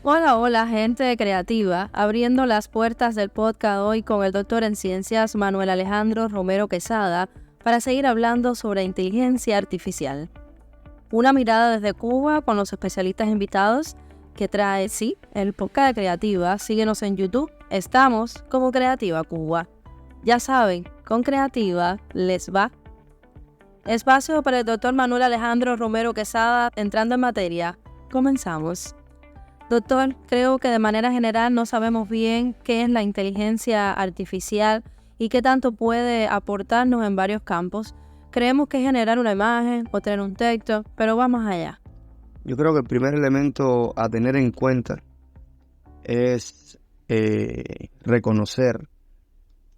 Hola, hola, gente creativa, abriendo las puertas del podcast hoy con el doctor en ciencias Manuel Alejandro Romero Quesada para seguir hablando sobre inteligencia artificial. Una mirada desde Cuba con los especialistas invitados que trae, sí, el podcast de Creativa. Síguenos en YouTube, estamos como Creativa Cuba. Ya saben, con Creativa les va. Espacio para el doctor Manuel Alejandro Romero Quesada, entrando en materia. Comenzamos. Doctor, creo que de manera general no sabemos bien qué es la inteligencia artificial y qué tanto puede aportarnos en varios campos. Creemos que es generar una imagen o tener un texto, pero vamos allá. Yo creo que el primer elemento a tener en cuenta es reconocer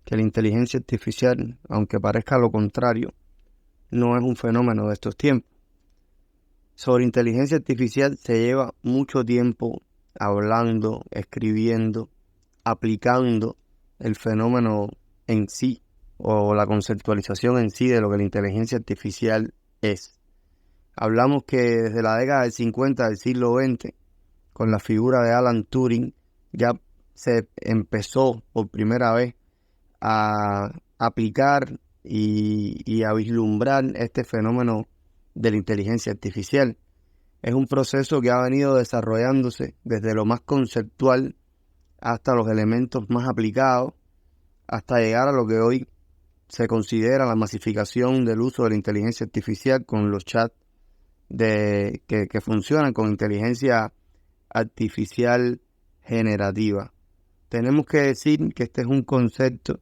que la inteligencia artificial, aunque parezca lo contrario, no es un fenómeno de estos tiempos. Sobre inteligencia artificial se lleva mucho tiempo hablando, escribiendo, aplicando el fenómeno en sí o la conceptualización en sí de lo que la inteligencia artificial es. Hablamos que desde la década del 50 del siglo XX, con la figura de Alan Turing, ya se empezó por primera vez a aplicar y a vislumbrar este fenómeno de la inteligencia artificial. Es un proceso que ha venido desarrollándose desde lo más conceptual hasta los elementos más aplicados, hasta llegar a lo que hoy se considera la masificación del uso de la inteligencia artificial con los chats que funcionan con inteligencia artificial generativa. Tenemos que decir que este es un concepto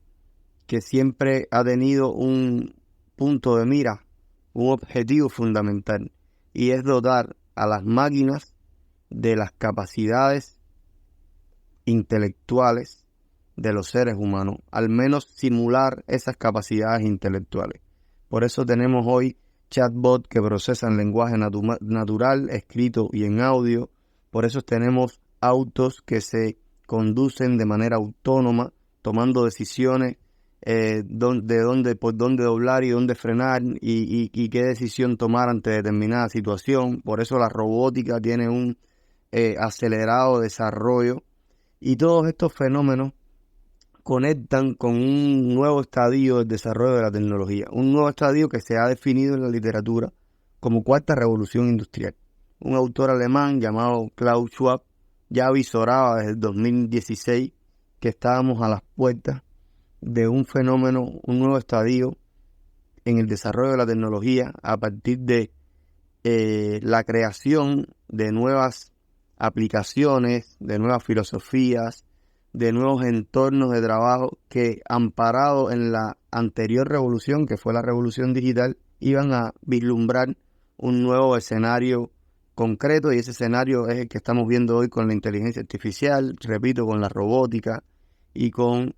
que siempre ha tenido un punto de mira, un objetivo fundamental, y es dotar a las máquinas de las capacidades intelectuales de los seres humanos, al menos simular esas capacidades intelectuales. Por eso tenemos hoy chatbots que procesan lenguaje natural, escrito y en audio. Por eso tenemos autos que se conducen de manera autónoma, tomando decisiones por dónde doblar y dónde frenar y qué decisión tomar ante determinada situación. Por eso la robótica tiene un acelerado desarrollo. Y todos estos fenómenos conectan con un nuevo estadio del desarrollo de la tecnología, un nuevo estadio que se ha definido en la literatura como cuarta revolución industrial. Un autor alemán llamado Klaus Schwab ya avisoraba desde el 2016 que estábamos a las puertas de un fenómeno, un nuevo estadio en el desarrollo de la tecnología a partir de la creación de nuevas aplicaciones, de nuevas filosofías, de nuevos entornos de trabajo que, amparado en la anterior revolución, que fue la revolución digital, iban a vislumbrar un nuevo escenario concreto, y ese escenario es el que estamos viendo hoy con la inteligencia artificial, repito, con la robótica y con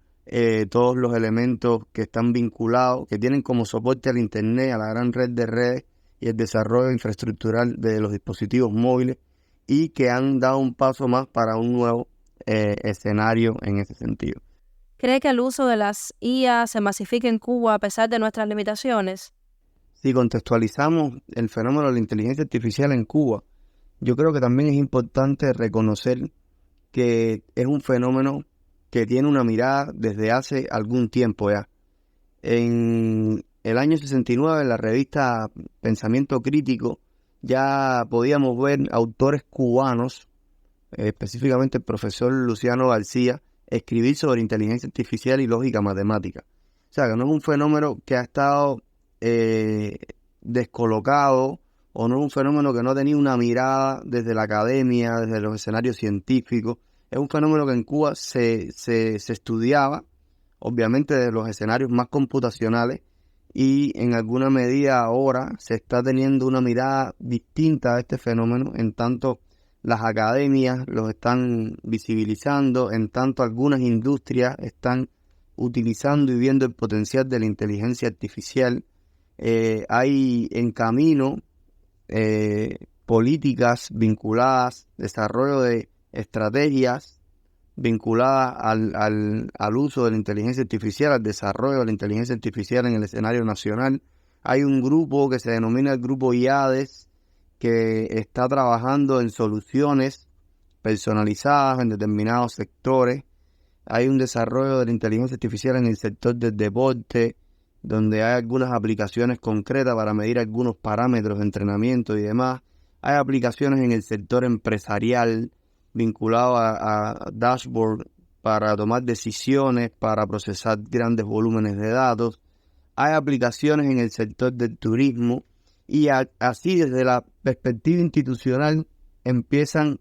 todos los elementos que están vinculados, que tienen como soporte al Internet, a la gran red de redes y el desarrollo infraestructural de los dispositivos móviles, y que han dado un paso más para un nuevo escenario en ese sentido. ¿Cree que el uso de las IA se masifique en Cuba a pesar de nuestras limitaciones? Si contextualizamos el fenómeno de la inteligencia artificial en Cuba, yo creo que también es importante reconocer que es un fenómeno que tiene una mirada desde hace algún tiempo ya. En el año 69, en la revista Pensamiento Crítico, ya podíamos ver autores cubanos, específicamente el profesor Luciano García, escribir sobre inteligencia artificial y lógica matemática. O sea, que no es un fenómeno que ha estado descolocado, o no es un fenómeno que no ha tenido una mirada desde la academia, desde los escenarios científicos. Es un fenómeno que en Cuba se estudiaba, obviamente, de los escenarios más computacionales, y en alguna medida ahora se está teniendo una mirada distinta a este fenómeno, en tanto las academias los están visibilizando, en tanto algunas industrias están utilizando y viendo el potencial de la inteligencia artificial. Hay en camino políticas vinculadas, desarrollo de estrategias vinculadas al uso de la inteligencia artificial, al desarrollo de la inteligencia artificial en el escenario nacional. Hay un grupo que se denomina el Grupo IADES, que está trabajando en soluciones personalizadas en determinados sectores. Hay un desarrollo de la inteligencia artificial en el sector del deporte, donde hay algunas aplicaciones concretas para medir algunos parámetros de entrenamiento y demás. Hay aplicaciones en el sector empresarial vinculado a dashboard para tomar decisiones, para procesar grandes volúmenes de datos. Hay aplicaciones en el sector del turismo y así desde la perspectiva institucional empiezan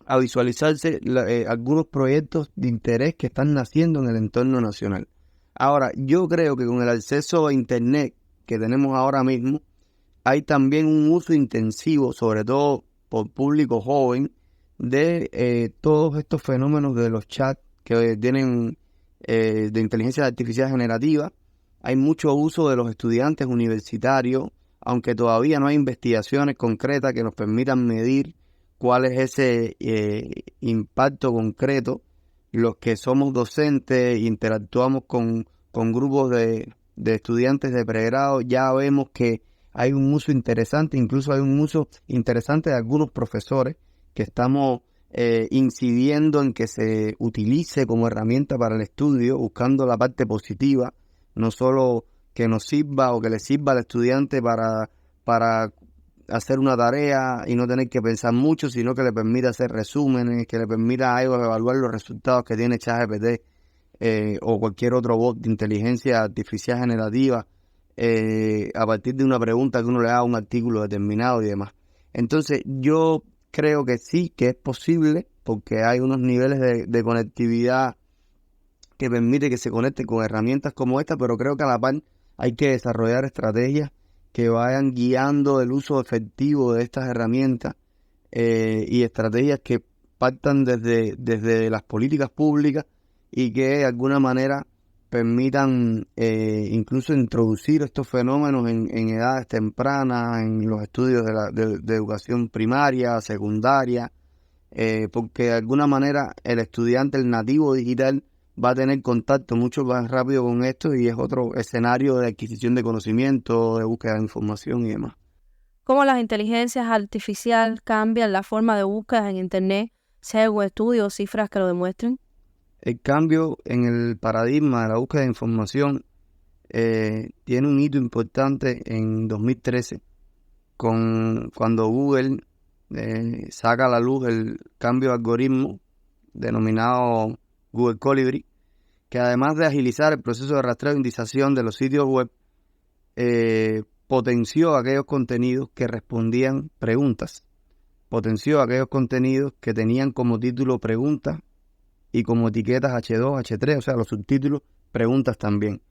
a visualizarse algunos proyectos de interés que están naciendo en el entorno nacional. Ahora, yo creo que con el acceso a Internet que tenemos ahora mismo, hay también un uso intensivo, sobre todo por público joven, de todos estos fenómenos de los chats que tienen de inteligencia artificial generativa. Hay mucho uso de los estudiantes universitarios, aunque todavía no hay investigaciones concretas que nos permitan medir cuál es ese impacto concreto. Los que somos docentes e interactuamos con grupos de estudiantes de pregrado, ya vemos que hay un uso interesante, incluso hay un uso interesante de algunos profesores que estamos incidiendo en que se utilice como herramienta para el estudio, buscando la parte positiva, no solo que nos sirva o que le sirva al estudiante para hacer una tarea y no tener que pensar mucho, sino que le permita hacer resúmenes, que le permita a ellos evaluar los resultados que tiene ChatGPT o cualquier otro bot de inteligencia artificial generativa a partir de una pregunta que uno le haga a un artículo determinado y demás. Entonces yo creo que sí, que es posible, porque hay unos niveles de conectividad que permite que se conecte con herramientas como esta, pero creo que a la par hay que desarrollar estrategias que vayan guiando el uso efectivo de estas herramientas y estrategias que partan desde las políticas públicas y que de alguna manera permitan incluso introducir estos fenómenos en edades tempranas, en los estudios de educación primaria, secundaria, porque de alguna manera el estudiante, el nativo digital, va a tener contacto mucho más rápido con esto y es otro escenario de adquisición de conocimiento, de búsqueda de información y demás. ¿Cómo las inteligencias artificiales cambian la forma de búsqueda en Internet? ¿Si hay algún estudio o cifras que lo demuestren? El cambio en el paradigma de la búsqueda de información tiene un hito importante en 2013, cuando Google saca a la luz el cambio de algoritmo denominado Google Colibri, que además de agilizar el proceso de rastreo e indexación de los sitios web, potenció aquellos contenidos que respondían preguntas, potenció aquellos contenidos que tenían como título preguntas y como etiquetas H2, H3, o sea, los subtítulos, preguntas también.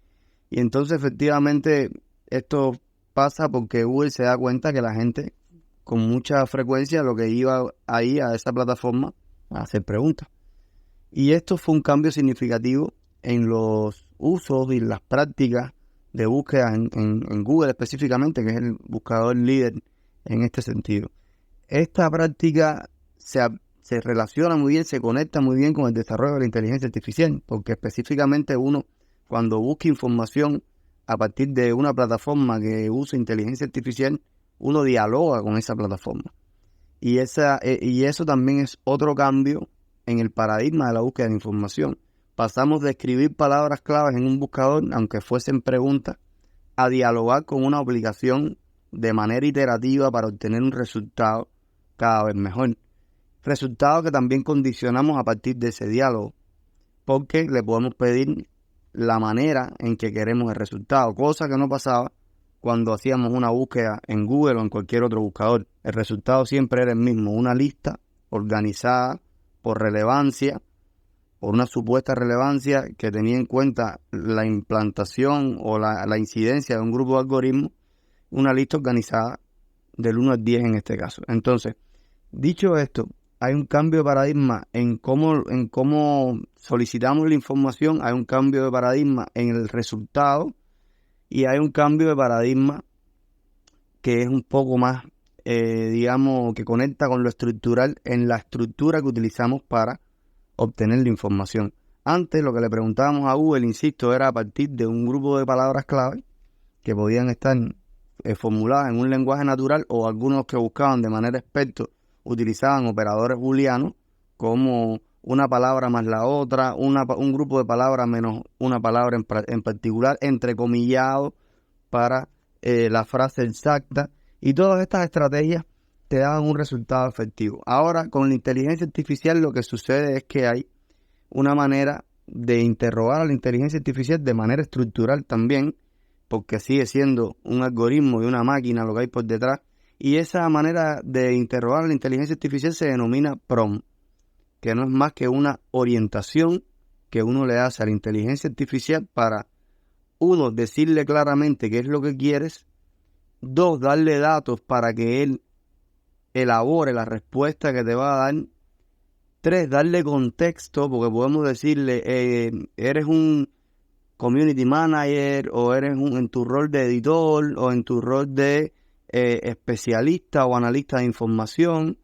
Y entonces efectivamente esto pasa porque Google se da cuenta que la gente con mucha frecuencia lo que iba ahí a esa plataforma a hacer preguntas. Y esto fue un cambio significativo en los usos y las prácticas de búsqueda en Google específicamente, que es el buscador líder en este sentido. Esta práctica se relaciona muy bien, se conecta muy bien con el desarrollo de la inteligencia artificial, porque específicamente uno, cuando busca información a partir de una plataforma que usa inteligencia artificial, uno dialoga con esa plataforma. Y eso también es otro cambio en el paradigma de la búsqueda de información. Pasamos de escribir palabras claves en un buscador, aunque fuesen preguntas, a dialogar con una aplicación de manera iterativa para obtener un resultado cada vez mejor. Resultado que también condicionamos a partir de ese diálogo, porque le podemos pedir la manera en que queremos el resultado, cosa que no pasaba cuando hacíamos una búsqueda en Google o en cualquier otro buscador. El resultado siempre era el mismo, una lista organizada por relevancia, por una supuesta relevancia que tenía en cuenta la implantación o la incidencia de un grupo de algoritmos, una lista organizada del 1 al 10 en este caso. Entonces, dicho esto, hay un cambio de paradigma en cómo solicitamos la información, hay un cambio de paradigma en el resultado y hay un cambio de paradigma que es un poco más, digamos, que conecta con lo estructural en la estructura que utilizamos para obtener la información. Antes lo que le preguntábamos a Google, insisto, era a partir de un grupo de palabras clave que podían estar formuladas en un lenguaje natural o algunos que buscaban de manera experta utilizaban operadores booleanos como una palabra más la otra, un grupo de palabras menos una palabra en particular, entrecomillado para la frase exacta, y todas estas estrategias te daban un resultado efectivo. Ahora, con la inteligencia artificial lo que sucede es que hay una manera de interrogar a la inteligencia artificial de manera estructural también, porque sigue siendo un algoritmo y una máquina lo que hay por detrás, y esa manera de interrogar a la inteligencia artificial se denomina prompt, que no es más que una orientación que uno le hace a la inteligencia artificial para, uno, decirle claramente qué es lo que quieres, dos, darle datos para que él elabore la respuesta que te va a dar, tres, darle contexto, porque podemos decirle, eres un community manager, o eres en tu rol de editor, o en tu rol de especialista o analista de información,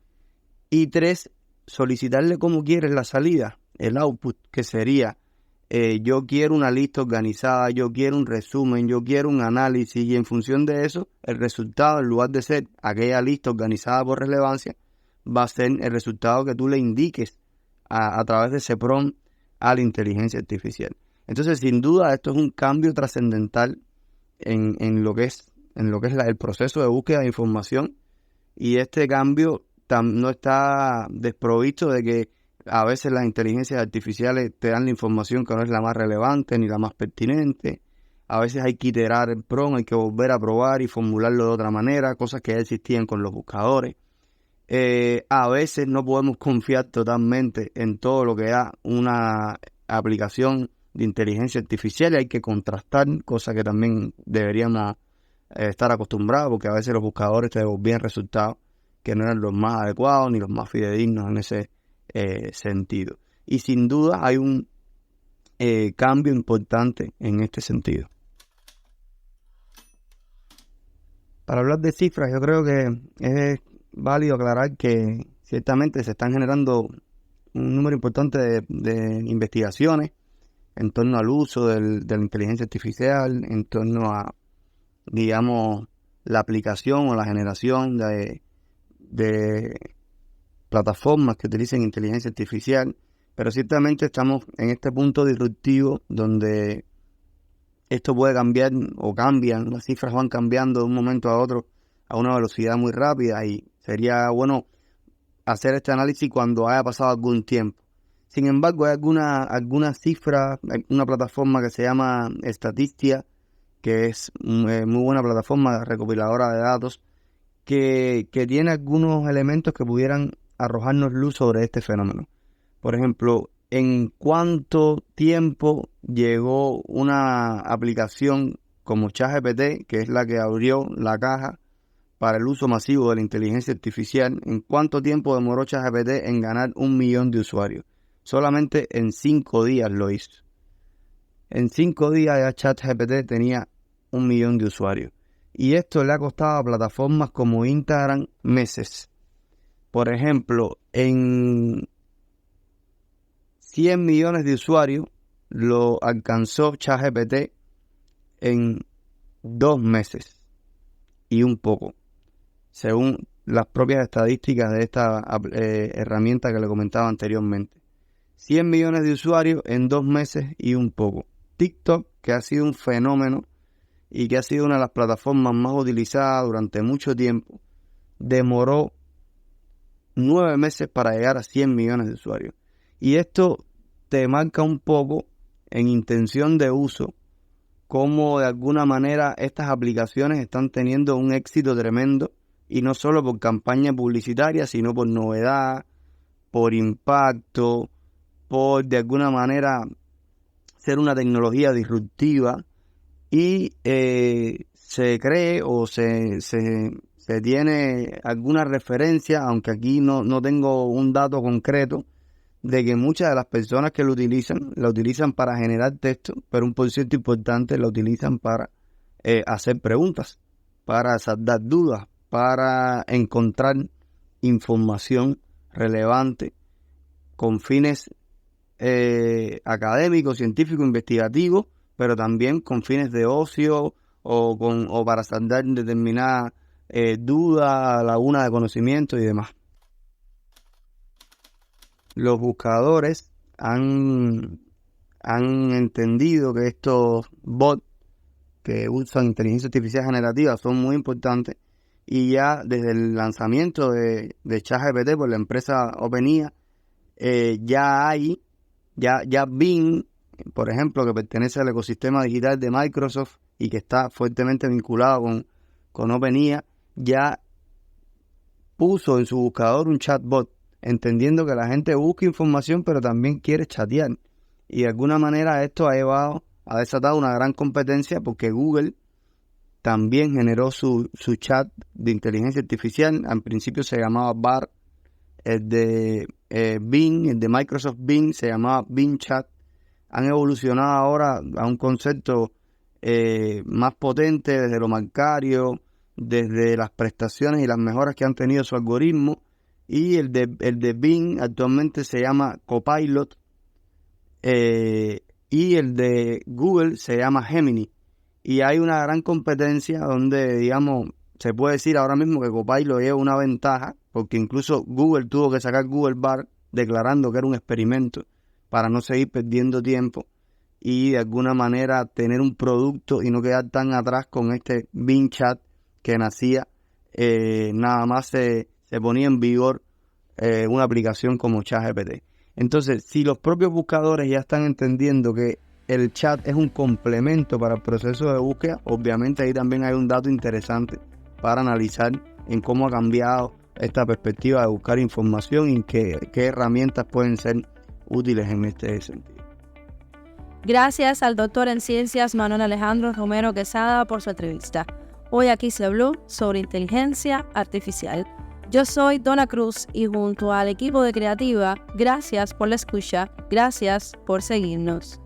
y tres, solicitarle cómo quieres la salida, el output, que sería, yo quiero una lista organizada, yo quiero un resumen, yo quiero un análisis, y en función de eso, el resultado, en lugar de ser aquella lista organizada por relevancia, va a ser el resultado que tú le indiques a través de ese prompt a la inteligencia artificial. Entonces, sin duda, esto es un cambio trascendental en lo que es el proceso de búsqueda de información, y este cambio no está desprovisto de que a veces las inteligencias artificiales te dan la información que no es la más relevante ni la más pertinente. A veces hay que iterar el prompt, hay que volver a probar y formularlo de otra manera, cosas que ya existían con los buscadores. A veces no podemos confiar totalmente en todo lo que da una aplicación de inteligencia artificial, y hay que contrastar, cosas que también deberíamos estar acostumbrados, porque a veces los buscadores te devolvían resultados que no eran los más adecuados ni los más fidedignos en ese sentido. Y sin duda hay un cambio importante en este sentido. Para hablar de cifras, yo creo que es válido aclarar que ciertamente se están generando un número importante de investigaciones en torno al uso de la inteligencia artificial, en torno a, digamos, la aplicación o la generación de plataformas que utilicen inteligencia artificial, pero ciertamente estamos en este punto disruptivo donde esto puede cambiar o cambian, las cifras van cambiando de un momento a otro a una velocidad muy rápida, y sería bueno hacer este análisis cuando haya pasado algún tiempo. Sin embargo, hay alguna cifra, una plataforma que se llama Statistia, que es muy buena plataforma recopiladora de datos, que tiene algunos elementos que pudieran arrojarnos luz sobre este fenómeno. Por ejemplo, ¿en cuánto tiempo llegó una aplicación como ChatGPT, que es la que abrió la caja para el uso masivo de la inteligencia artificial? ¿En cuánto tiempo demoró ChatGPT en ganar 1 millón de usuarios? Solamente en 5 días lo hizo. En 5 días ya ChatGPT tenía 1 millón de usuarios. Y esto le ha costado a plataformas como Instagram meses. Por ejemplo, en 100 millones de usuarios lo alcanzó ChatGPT en 2 meses y un poco, según las propias estadísticas de esta herramienta que le comentaba anteriormente. 100 millones de usuarios en 2 meses y un poco. TikTok, que ha sido un fenómeno y que ha sido una de las plataformas más utilizadas durante mucho tiempo, demoró 9 meses para llegar a 100 millones de usuarios. Y esto te marca un poco en intención de uso, cómo de alguna manera estas aplicaciones están teniendo un éxito tremendo, y no solo por campaña publicitaria, sino por novedad, por impacto, por de alguna manera ser una tecnología disruptiva, y se cree o se tiene alguna referencia, aunque aquí no tengo un dato concreto, de que muchas de las personas que la utilizan para generar texto, pero un porcentaje importante la utilizan para hacer preguntas, para saldar dudas, para encontrar información relevante con fines académicos, científicos, investigativos, pero también con fines de ocio o para saldar determinada duda, laguna de conocimiento y demás. los buscadores han entendido que estos bots que usan inteligencia artificial generativa son muy importantes, y ya desde el lanzamiento de ChatGPT por la empresa OpenAI, ya Bing, por ejemplo, que pertenece al ecosistema digital de Microsoft y que está fuertemente vinculado con OpenAI, ya puso en su buscador un chatbot, entendiendo que la gente busca información pero también quiere chatear. Y de alguna manera esto ha desatado una gran competencia, porque Google también generó su chat de inteligencia artificial. Al principio se llamaba Bard. El de Bing, el de Microsoft Bing, se llamaba Bing Chat. Han evolucionado ahora a un concepto más potente desde lo bancario, desde las prestaciones y las mejoras que han tenido su algoritmo. Y el de Bing actualmente se llama Copilot, y el de Google se llama Gemini. Y hay una gran competencia donde, digamos, se puede decir ahora mismo que Copilot lleva una ventaja, porque incluso Google tuvo que sacar Google Bard declarando que era un experimento para no seguir perdiendo tiempo y de alguna manera tener un producto y no quedar tan atrás con este Bing Chat que nacía. Nada más se ponía en vigor una aplicación como ChatGPT. Entonces, si los propios buscadores ya están entendiendo que el chat es un complemento para el proceso de búsqueda, obviamente ahí también hay un dato interesante para analizar en cómo ha cambiado esta perspectiva de buscar información y qué herramientas pueden ser útiles en este sentido. Gracias al doctor en ciencias Manuel Alejandro Romero Quesada por su entrevista. Hoy aquí se habló sobre inteligencia artificial. Yo soy Donna Cruz y junto al equipo de Creativa, gracias por la escucha, gracias por seguirnos.